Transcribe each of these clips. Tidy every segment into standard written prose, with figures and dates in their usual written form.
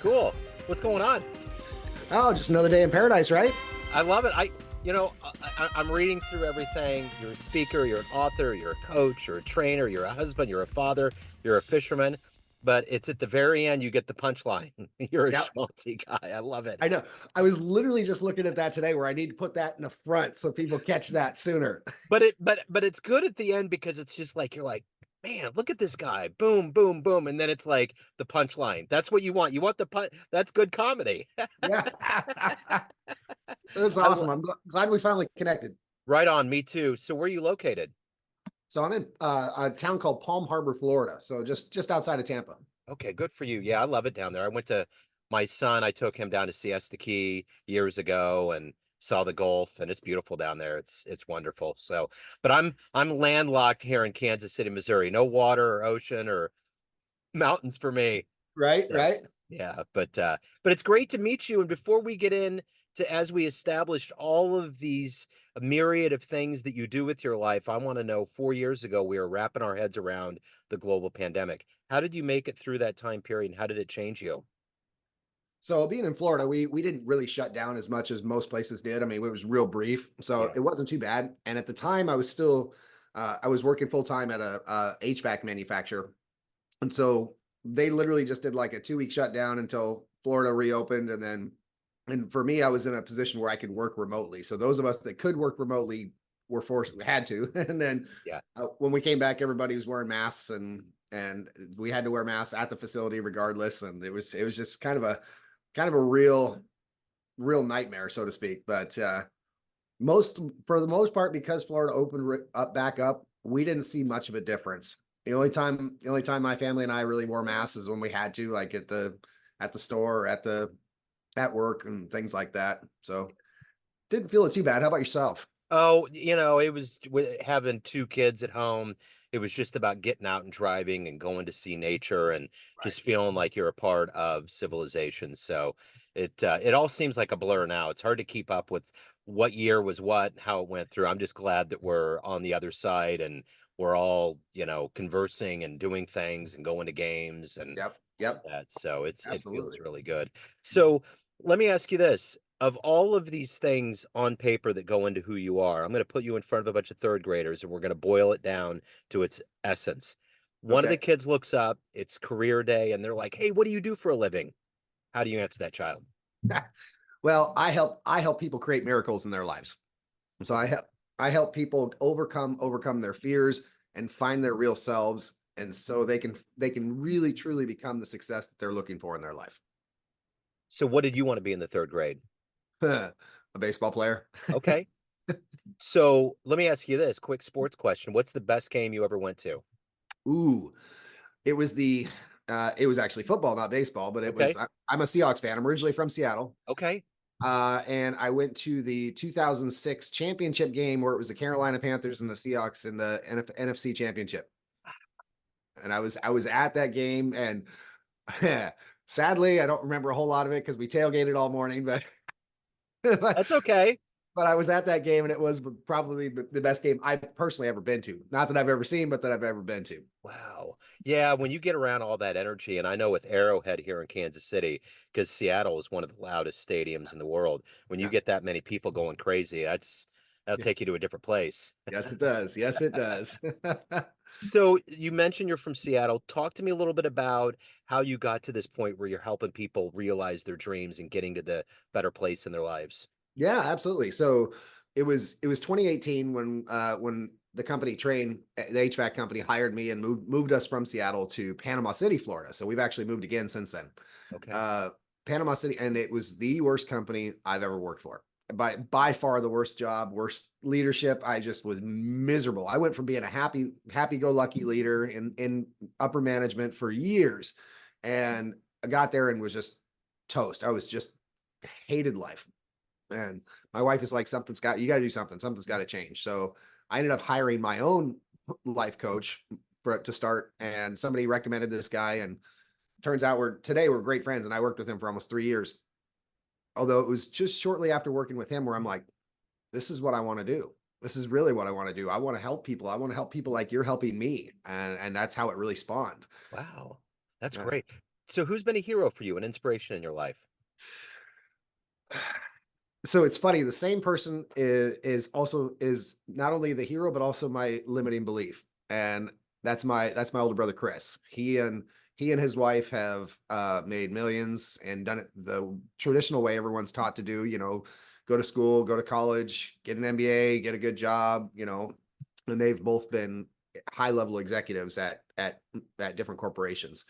Cool. What's going on? Oh, just another day in paradise, right? I love it. I'm reading through everything. You're a speaker, you're an author, you're a coach, you're a trainer, you're a husband, you're a father, you're a fisherman. But it's at the very end you get the punchline. You're a Yep. schmaltzy guy. I love it. I know. I was literally just looking at that today where I need to put that in the front so people catch that sooner. But it's good at the end because it's just like you're like, man, look at this guy. Boom, boom, boom. And then it's like the punchline. That's what you want. You want the punch. That's good comedy. Yeah. That's I lo- awesome. I'm glad we finally connected. right on. Me too. So where are you located? So I'm in a town called Palm Harbor, Florida. So just outside of Tampa. Okay, good for you. Yeah, I love it down there. I went to my son, I took him down to Siesta Key years ago and saw the Gulf, and it's beautiful down there. It's wonderful. So, but I'm landlocked here in Kansas City, Missouri. No water or ocean or mountains for me. Right, So, right. yeah, but it's great to meet you. And before we get in to as we established all of these myriad of things that you do with your life, I want to know 4 years ago we were wrapping our heads around the global pandemic. How did you make it through that time period and how did it change you? So being in Florida, we didn't really shut down as much as most places did. I mean, it was real brief, so Yeah. it wasn't too bad. And at the time, I was still I was working full time at a HVAC manufacturer. And so they literally just did like a 2 week shutdown until Florida reopened. And for me, I was in a position where I could work remotely. So those of us that could work remotely were forced, we had to. And then Yeah. when we came back, everybody was wearing masks and we had to wear masks at the facility regardless. And it was just kind of a real nightmare, so to speak. But most for the most part, because Florida opened up back up, we didn't see much of a difference. The only time my family and I really wore masks is when we had to, like at the store, or at work, and things like that. So didn't feel it too bad. How about yourself? Oh, it was having two kids at home. It was just about getting out and driving and going to see nature and Right. just feeling like you're a part of civilization. So it all seems like a blur now. It's hard to keep up with what year was what, and how it went through. I'm just glad that we're on the other side and we're all, conversing and doing things and going to games and Yep. Yep. that. So it feels Absolutely. really good. So let me ask you this. Of all of these things on paper that go into who you are, I'm going to put you in front of a bunch of third graders and we're going to boil it down to its essence. One of the Okay. kids looks up, it's career day, and they're like, "Hey, what do you do for a living?" How do you answer that child? Well, I help people create miracles in their lives. So I help people overcome their fears and find their real selves, and so they can really truly become the success that they're looking for in their life. So what did you want to be in the third grade? A baseball player. Okay. So let me ask you this quick sports question. What's the best game you ever went to? Ooh, it was actually football, not baseball, but Okay. I'm a Seahawks fan. I'm originally from Seattle. Okay. And I went to the 2006 championship game where it was the Carolina Panthers and the Seahawks in the NFC championship. And I was at that game, and sadly, I don't remember a whole lot of it because we tailgated all morning, but but That's okay. I was at that game, and it was probably the best game I've personally ever been to. Not that I've ever seen, but that I've ever been to. Wow. Yeah, when you get around all that energy, and I know with Arrowhead here in Kansas City, because Seattle is one of the loudest stadiums in the world, when you Yeah. get that many people going crazy, that'll Yeah. take you to a different place. Yes, it does. Yes, it does. So you mentioned you're from Seattle. Talk to me a little bit about how you got to this point where you're helping people realize their dreams and getting to the better place in their lives. Yeah, absolutely. So it was 2018 when the company Train, the HVAC company, hired me and moved us from Seattle to Panama City, Florida. So we've actually moved again since then. Okay. Uh, Panama City, and it was the worst company I've ever worked for. By far the worst job, worst leadership. I just was miserable. I went from being a happy-go-lucky leader in upper management for years, and I got there and was just toast. I was just hated life. And my wife is like, you got to do something. Something's got to change. So I ended up hiring my own life coach to start. And somebody recommended this guy. And turns out we're great friends. And I worked with him for almost 3 years. Although it was just shortly after working with him where I'm like, this is what I want to do. This is really what I want to do. I want to help people. I want to help people like you're helping me. And that's how it really spawned. Wow. That's Uh, great. So who's been a hero for you, an inspiration in your life? So it's funny, the same person is not only the hero, but also my limiting belief. And that's my older brother Chris. He and his wife have made millions and done it the traditional way everyone's taught to do, go to school, go to college, get an MBA, get a good job, and they've both been high level executives at different corporations.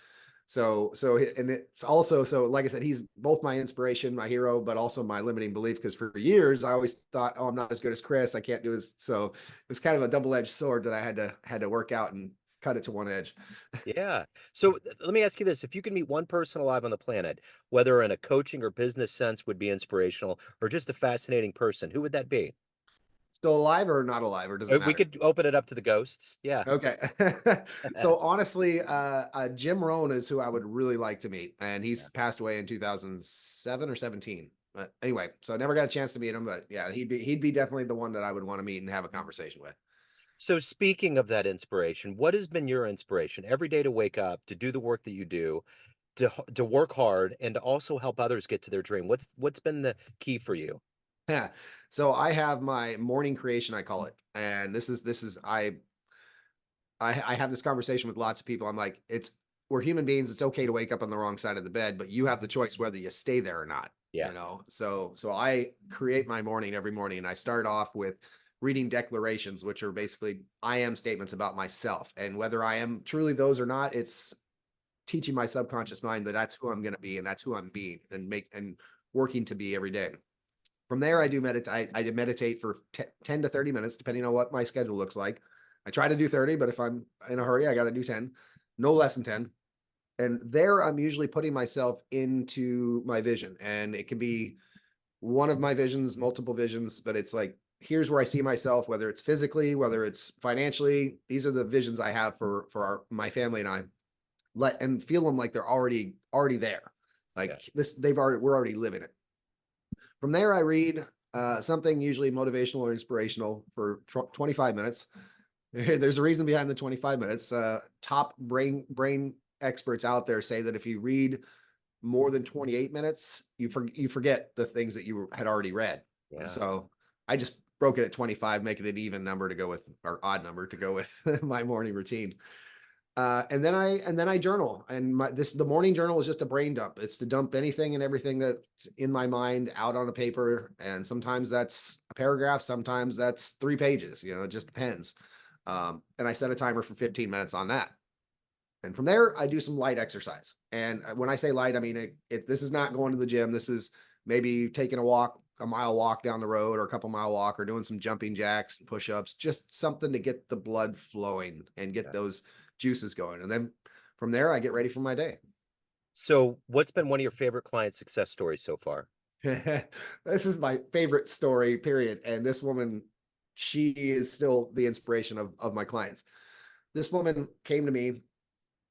And it's also, so like I said, he's both my inspiration, my hero, but also my limiting belief. Because for years I always thought, oh, I'm not as good as Chris. I can't do this. So it was kind of a double-edged sword that I had to work out and cut it to one edge. Yeah. So let me ask you this. If you could meet one person alive on the planet, whether in a coaching or business sense would be inspirational or just a fascinating person, who would that be? Still alive or not alive, or does it We matter? could open it up to the ghosts. Yeah. Okay. So honestly, Jim Rohn is who I would really like to meet, and Yeah. he's passed away in 2007 or 17. But anyway, so I never got a chance to meet him, but yeah, he'd be definitely the one that I would want to meet and have a conversation with. So speaking of that inspiration, what has been your inspiration every day to wake up, to do the work that you do, to work hard and to also help others get to their dream? What's been the key for you? Yeah. So I have my morning creation, I call it. And I have this conversation with lots of people. I'm like, we're human beings. It's okay to wake up on the wrong side of the bed, but you have the choice whether you stay there or not, Yeah. So I create my morning every morning, and I start off with reading declarations, which are basically I am statements about myself. And whether I am truly those or not, it's teaching my subconscious mind that that's who I'm going to be and that's who I'm being and working to be every day. From there, I do meditate. I meditate for 10 to 30 minutes, depending on what my schedule looks like. I try to do 30, but if I'm in a hurry, I got to do 10, no less than 10. And there, I'm usually putting myself into my vision. And it can be one of my visions, multiple visions, but it's like, here's where I see myself, whether it's physically, whether it's financially. These are the visions I have for my family and I. And feel them like they're already there. Yeah. Like this, we're already living it. From there, I read something usually motivational or inspirational for 25 minutes. There's a reason behind the 25 minutes. Top brain experts out there say that if you read more than 28 minutes, you forget the things that you had already read. Yeah. So I just broke it at 25, making it an even number to go with, or odd number to go with my morning routine. And then I journal, and the morning journal is just a brain dump. It's to dump anything and everything that's in my mind out on a paper. And sometimes that's a paragraph, sometimes that's 3 pages. It just depends. And I set a timer for 15 minutes on that. And from there, I do some light exercise. And when I say light, I mean this is not going to the gym. This is maybe taking a mile walk down the road, or a couple mile walk, or doing some jumping jacks and push-ups, just something to get the blood flowing and get Yeah. those juices going. And then from there, I get ready for my day. So what's been one of your favorite client success stories so far? This is my favorite story, period. And this woman, she is still the inspiration of my clients. This woman came to me,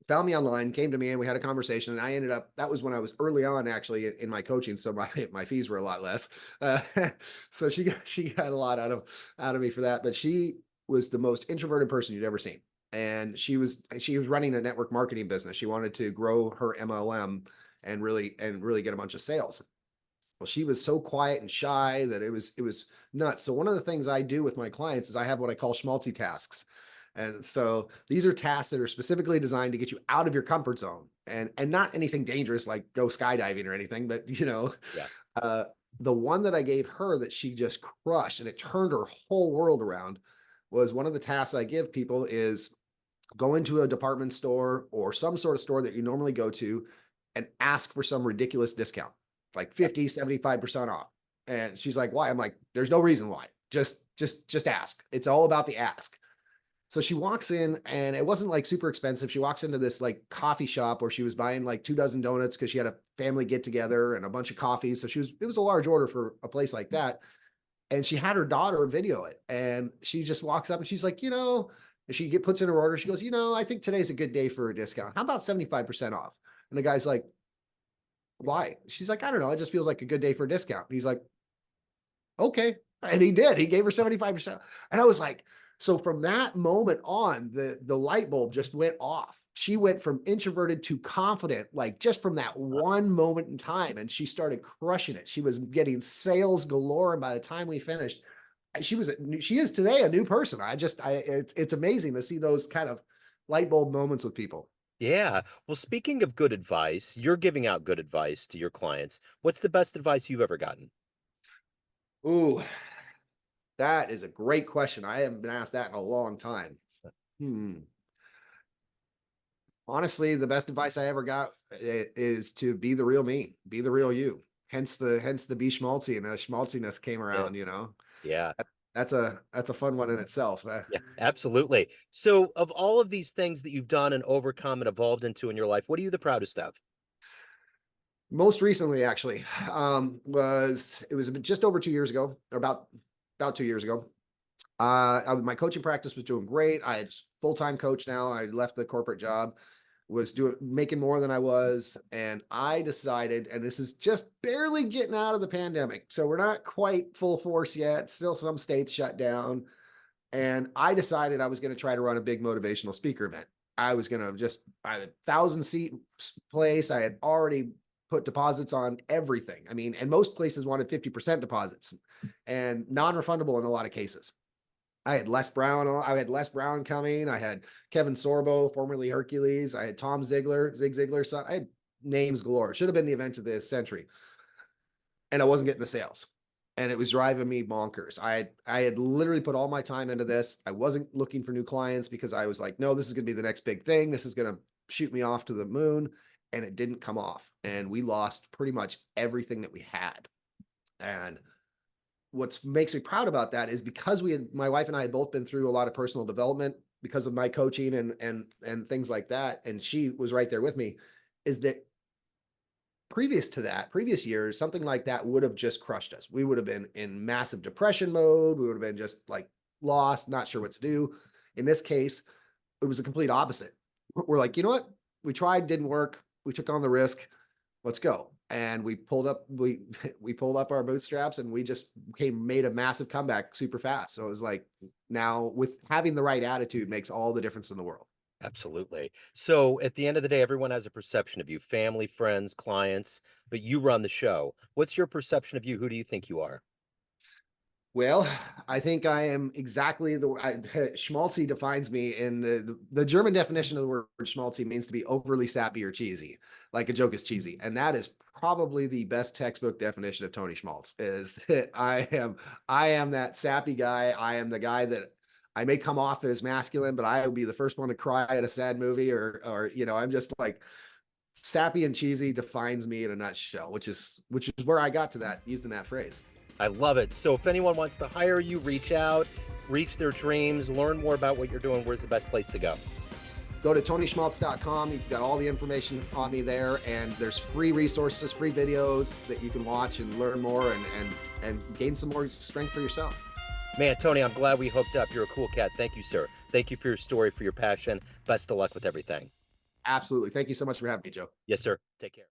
found me online, came to me, and we had a conversation. And I ended up, that was when I was early on actually in my coaching. So my fees were a lot less. Uh, so she got a lot out of me for that. But she was the most introverted person you'd ever seen. And she was running a network marketing business. She wanted to grow her MLM and really get a bunch of sales. Well, she was so quiet and shy that it was nuts. So one of the things I do with my clients is I have what I call Schmaltzy tasks. And so these are tasks that are specifically designed to get you out of your comfort zone, and not anything dangerous like go skydiving or anything, but Yeah. uh, the one that I gave her that she just crushed and it turned her whole world around was one of the tasks I give people is go into a department store or some sort of store that you normally go to and ask for some ridiculous discount, like 50, 75% off. And she's like, why? I'm like, there's no reason why. Just ask. It's all about the ask. So she walks in, and it wasn't like super expensive. She walks into this like coffee shop where she was buying like 2 dozen donuts because she had a family get together and a bunch of coffees. So it was a large order for a place like that. And she had her daughter video it, and she just walks up and she's like, she puts in her order. She goes, I think today's a good day for a discount. How about 75% off? And the guy's like, why? She's like, I don't know. It just feels like a good day for a discount. And he's like, okay. And he did. He gave her 75%. And I was like, so from that moment on, the light bulb just went off. she went from introverted to confident, like just from that one moment in time. And she started crushing it. She was getting sales galore. And by the time we finished, she is today a new person. It's amazing to see those kind of light bulb moments with people. Yeah. Well, speaking of good advice, you're giving out good advice to your clients. What's the best advice you've ever gotten? Ooh, that is a great question. I haven't been asked that in a long time. Hmm. Honestly, the best advice I ever got is to be the real me, be the real you. Hence the be schmaltzy, and the schmaltziness came That's it. around. Yeah. That's a fun one in itself. Yeah, absolutely. So, of all of these things that you've done and overcome and evolved into in your life, what are you the proudest of? Most recently, actually, it was just over 2 years ago, or about 2 years ago. My coaching practice was doing great. I had full-time coach now. I left the corporate job, was doing making more than I was, and I decided, and this is just barely getting out of the pandemic, so we're not quite full force yet. Still, some states shut down, and I decided I was going to try to run a big motivational speaker event. I had 1,000 seat place. I had already put deposits on everything. I mean, and most places wanted 50% deposits and non-refundable in a lot of cases. I had Les Brown. I had Les Brown coming. I had Kevin Sorbo, formerly Hercules. I had Tom Ziegler, Zig Ziglar's son. I had names galore. Should have been the event of the century, and I wasn't getting the sales, and it was driving me bonkers. I had literally put all my time into this. I wasn't looking for new clients because I was like, no, this is going to be the next big thing. This is going to shoot me off to the moon, and it didn't come off, and we lost pretty much everything that we had. And what makes me proud about that is because my wife and I had both been through a lot of personal development because of my coaching and things like that, and she was right there with me. Is that previous years, something like that would have just crushed us. We would have been in massive depression mode. We would have been just like lost, not sure what to do. In this case, it was the complete opposite. We're like, you know what? We tried, didn't work. We took on the risk. Let's go. And we pulled up our bootstraps, and we just made a massive comeback super fast. So it was like, now with having the right attitude makes all the difference in the world. Absolutely. So, at the end of the day, everyone has a perception of you, family, friends, clients, but you run the show. What's your perception of you? Who do you think you are? Well, I think I am exactly Schmaltzy defines me in the German definition of the word Schmaltzy means to be overly sappy or cheesy, like a joke is cheesy. And that is probably the best textbook definition of Tony Schmaltz is that I am that sappy guy. I am the guy that I may come off as masculine, but I will be the first one to cry at a sad movie or I'm just like sappy and cheesy defines me in a nutshell, which is where I got to that using that phrase. I love it. So, if anyone wants to hire you, reach out, reach their dreams, learn more about what you're doing, where's the best place to go? Go to TonySchmaltz.com. You've got all the information on me there, and there's free resources, free videos that you can watch and learn more and gain some more strength for yourself. Man, Tony, I'm glad we hooked up. You're a cool cat. Thank you, sir. Thank you for your story, for your passion. Best of luck with everything. Absolutely. Thank you so much for having me, Joe. Yes, sir. Take care.